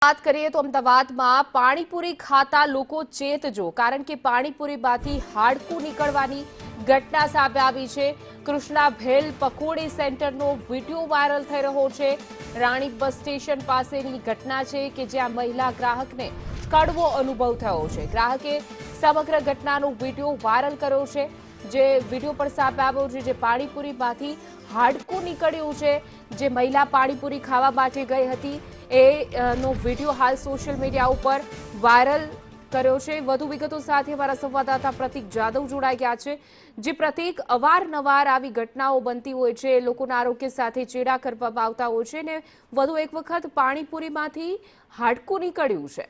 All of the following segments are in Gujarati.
વાત કરીએ તો અમદાવાદમાં પાણીપુરી ખાતા લોકો ચેતજો, કારણ કે પાણીપુરીમાંથી હાડકું નીકળવાની ઘટના સામે આવી છે। કૃષ્ણા ભેલ પકોડી સેન્ટરનો વિડીયો વાયરલ થઈ રહ્યો છે। રાણી બસ સ્ટેશન પાસેની ઘટના છે કે જ્યાં મહિલા ગ્રાહકને કડવો અનુભવ થયો છે। ગ્રાહકે સમગ્ર ઘટનાનો વિડીયો વાયરલ કર્યો છે, જે વિડીયો પર સામે આવ્યો છે, જે પાણીપુરીમાંથી હાડકું નીકળ્યું છે। જે મહિલા પાણીપુરી ખાવા માટે ગઈ હતી નો વિડીયો હાલ સોશિયલ મીડિયા ઉપર વાયરલ કર્યો છે। વધુ વિગતો સાથે અમારા સંવાદદાતા પ્રતીક જાદવ જોડાઈ ગયા છે। જે પ્રતીક, અવારનવાર આવી ઘટનાઓ બનતી હોય છે, લોકોના આરોગ્ય સાથે ચેડા કરવામાં આવતા હોય છે, ને વધુ એક વખત પાણીપુરીમાંથી હાડકું નીકળ્યું છે।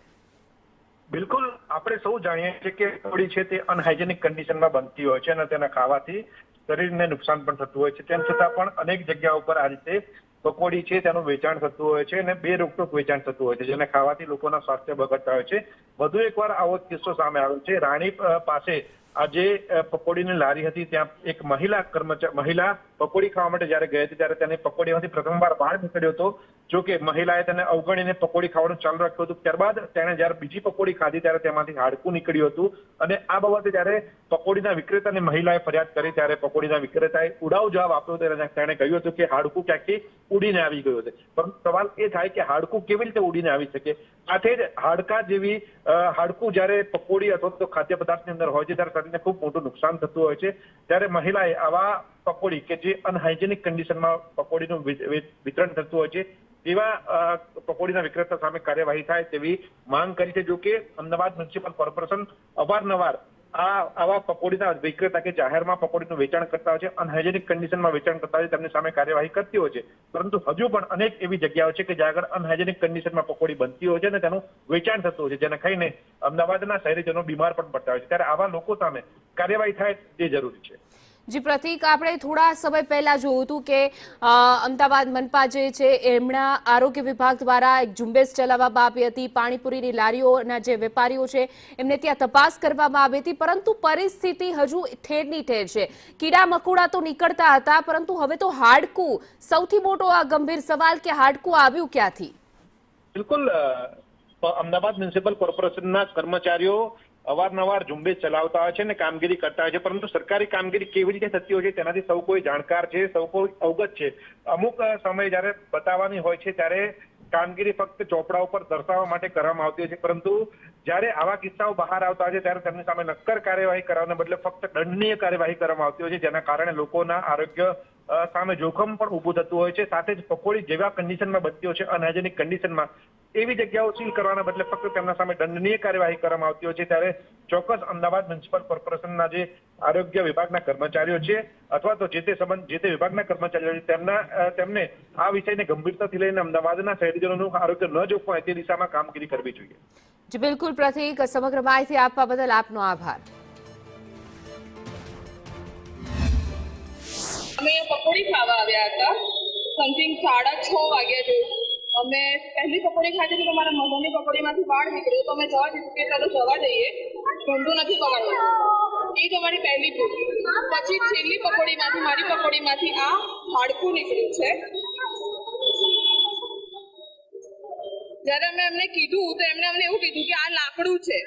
બિલકુલ, આપણે સૌ જાણીએ છીએ કે પકોડી છે તે અનહાઇજેનિક કન્ડિશનમાં બનતી હોય છે અને તેના ખાવાથી શરીરને નુકસાન પણ થતું હોય છે। તેમ છતાં પણ અનેક જગ્યાઓ પર આ રીતે પકોડી છે તેનું વેચાણ થતું હોય છે અને બે રોકટોક વેચાણ થતું હોય છે, જેને ખાવાથી લોકોના સ્વાસ્થ્ય બગડતા હોય છે। વધુ એકવાર આવો કિસ્સો સામે આવ્યો છે। રાણી પાસે આ જે પકોડીની લારી હતી, ત્યાં એક મહિલા પકોડી ખાવા માટે જયારે ગઈ હતી ત્યારે તેને પકોડીમાંથી પ્રથમવાર બહાર નીકળ્યો હતો। જો કે મહિલાએ તેને અવગણીને પકોડી ખાવાનું ચાલુ રાખ્યું હતું। ત્યારબાદ તેણે જયારે બીજી પકોડી ખાધી ત્યારે તેમાંથી હાડકું નીકળ્યું હતું અને આ બાબતે જયારે પકોડીના વિક્રેતાની મહિલાએ ફરિયાદ કરી ત્યારે પકોડીના વિક્રેતાએ ઉડાવ જવાબ આપ્યો હતો। તેણે કહ્યું હતું કે હાડકું ક્યાંકથી ઉડીને આવી ગયું છે, પરંતુ સવાલ એ થાય કે હાડકું કેવી રીતે ઉડીને આવી શકે। સાથે જ હાડકું જયારે પકોડી અથવા તો ખાદ્ય પદાર્થની અંદર હોય છે ત્યારે શરીરને ખૂબ મોટું નુકસાન થતું હોય છે। ત્યારે મહિલાએ આવા પકોડી કે જે અનહાઇજેનિક કન્ડિશનમાં પકોડીનું વિતરણ થતું હોય છે તેવા પકોડીના વિક્રેતા સામે કાર્યવાહી થાય તેવી માંગ કરી છે। જો કે અમદાવાદ મ્યુનિસિપલ કોર્પોરેશન અવારનવાર આવા પકોડીના વિક્રેતા કે જાહેરમાં પકોડીનું વેચાણ કરતા હોય છે, અનહાઇજેનિક કન્ડિશનમાં વેચાણ કરતા હોય છે, તેમની સામે કાર્યવાહી કરતી હોય છે, પરંતુ હજુ પણ અનેક એવી જગ્યાઓ છે કે જ્યાં આગળ અનહાઇજેનિક કન્ડિશનમાં પકોડી બનતી હોય છે અને તેનું વેચાણ થતું હોય છે, જેને ખાઈને અમદાવાદના શહેરીજનો બીમાર પણ પડતા હોય છે। ત્યારે આવા લોકો સામે કાર્યવાહી થાય તે જરૂરી છે। જી પ્રતીક, આપણે થોડા સમય પહેલા જોયું હતું કે અમદાવાદ મનપા જે છે એમના આરોગ્ય વિભાગ દ્વારા એક ઝુંબેશ ચલાવવામાં આવી હતી। પાણીપુરીની લારીઓના જે વેપારીઓ છે એમને ત્યાં તપાસ કરવામાં આવી હતી, પરંતુ પરિસ્થિતિ હજુ ઠેરની ઠેર છે। કીડા મકોડા તો નીકળતા હતા, પરંતુ હવે તો હાડકું, સૌથી મોટો આ ગંભીર સવાલ કે હાડકું આવ્યું ક્યાંથી? બિલકુલ, અમદાવાદ મ્યુનિસિપલ કોર્પોરેશનના કર્મચારીઓ અવારનવાર ઝુંબેશ ચલાવતા હોય છે અને કામગીરી કરતા હોય છે, પરંતુ સરકારી કામગીરી કેવી રીતે થતી હોય છે તેનાથી સૌ કોઈ જાણકાર છે, સૌ કોઈ અવગત છે। અમુક સમય જયારે બતાવવાની હોય છે ત્યારે કામગીરી ફક્ત ચોપડા ઉપર દર્શાવવા માટે કરવામાં આવતી હોય છે, પરંતુ જયારે આવા કિસ્સાઓ બહાર આવતા હોય છે ત્યારે તેમની સામે નક્કર કાર્યવાહી કરવાને બદલે ફક્ત દંડનીય કાર્યવાહી કરવામાં આવતી હોય છે, જેના કારણે લોકોના આરોગ્ય સામે જોખમ પણ ઊભું થતું હોય છે। સાથે જ પકોડી જેવા કન્ડિશનમાં બનતી હોય છે, અનહાઇજેનિક કન્ડિશનમાં, એવી જગ્યાઓ સીલ કરવાના બદલે ફક્ત તેમના સામે દંડનીય કાર્યવાહી કરવામાં આવતી હોય છે। ત્યારે ચોક્કસ અમદાવાદ મ્યુનિસિપલ કોર્પોરેશનના જે આરોગ્ય વિભાગના કર્મચારીઓ છે અથવા તો જે તે વિભાગના કર્મચારીઓ છે તેમને આ વિષયને ગંભીરતાથી લઈને અમદાવાદના શહેરીજનોનું આરોગ્ય ન જોખમાય તે દિશામાં કામગીરી કરવી જોઈએ। જી બિલકુલ પ્રતીક, સમગ્ર માહિતી આપવા બદલ આપનો આભાર। અમે પકોડી ખાવા આવ્યા હતા, સમથિંગ 6:30 વાગ્યા જેવું। અમે પહેલી પકોડી ખાધી તો મારા મમ્મીની પકોડીમાંથી વાળ નીકળ્યો, તો અમે જવા દીધું કે ચાલો જવા દઈએ, ધંધો નથી બગાડવાનો। એ જ અમારી પહેલી ભૂલ। પછી છેલ્લી પકોડીમાંથી, મારી પકોડીમાંથી આ હાડકું નીકળ્યું છે। જ્યારે અમે એમને કીધું તો એમણે અમને એવું કીધું કે આ લાકડું છે।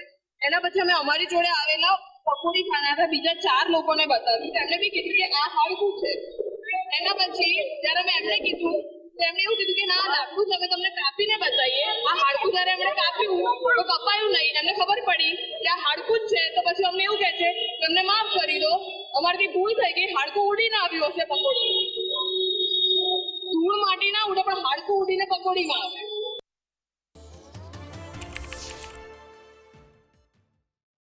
એના પછી અમે અમારી જોડે આવેલા પકોડી ખાનારા બીજા 4 લોકોને બતાવ્યું, એમને બી કીધું કે આ હાડકું છે। એના પછી જ્યારે અમે એમને કીધું તો એમણે એવું કીધું કે ના, લાકડું છે, અમે તમને કાપીને બતાવીએ। આ હાડકું જ્યારે એમણે કાપ્યું તો કપાયું નહીં, એમને ખબર પડી કે આ હાડકું જ છે, તો પછી અમને એવું કહે છે કે અમને માફ કરી દો, અમારી ભૂલ થઈ ગઈ, હાડકું ઉડીને આવ્યું હશે પકોડી। ધૂળ માટી ના ઉડે પણ હાડકું ઉડીને પકોડીમાં આવે।